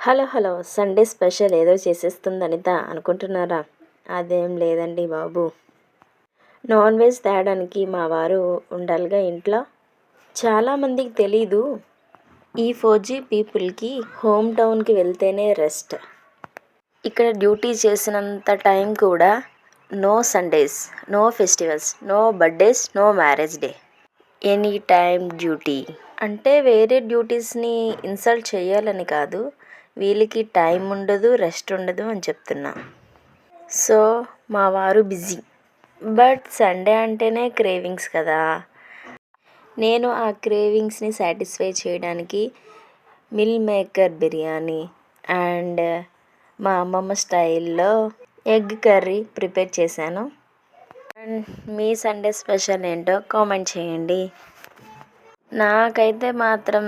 Hello hello Sunday special ఏదో చేసేస్తుంది అనిత అనుకుంటున్నారా? అదేం లేదండి బాబు. నాన్ వెజ్ తేడానికి మా వారు ఉండాలిగా ఇంట్లో. చాలామందికి తెలీదు, ఈ 4G పీపుల్కి హోమ్ టౌన్కి వెళ్తేనే రెస్ట్. ఇక్కడ డ్యూటీ చేసినంత టైం కూడా no Sundays, no festivals, no birthdays, no marriage day, any time duty. అంటే వేరే డ్యూటీస్ని ఇన్సల్ట్ చేయాలని కాదు, వీళ్ళకి టైం ఉండదు, రెస్ట్ ఉండదు అని చెప్తున్నా. సో మా వారు బిజీ, బట్ సండే అంటేనే క్రేవింగ్స్ కదా. నేను ఆ క్రేవింగ్స్ని సాటిస్ఫై చేయడానికి మిల్ మేకర్ బిర్యానీ అండ్ మా అమ్మమ్మ స్టైల్లో ఎగ్ కర్రీ ప్రిపేర్ చేశాను. అండ్ మీ సండే స్పెషల్ ఏంటో కామెంట్ చేయండి. నాకైతే మాత్రం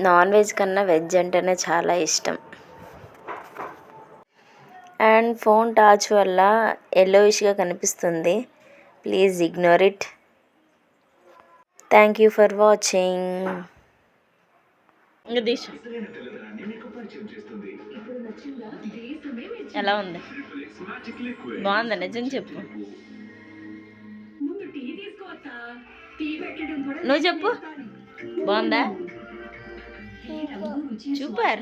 నాన్ వెజ్ కన్నా వెజ్ అంటేనే చాలా ఇష్టం. అండ్ ఫోన్ టచ్ వల్ల ఎల్లోయిష్గా కనిపిస్తుంది, please ignore it. Thank you for watching. ఎలా ఉంది? బాగుందా? నిజం చెప్పు, నువ్వు చెప్పు. బాగుందా? సూపర్.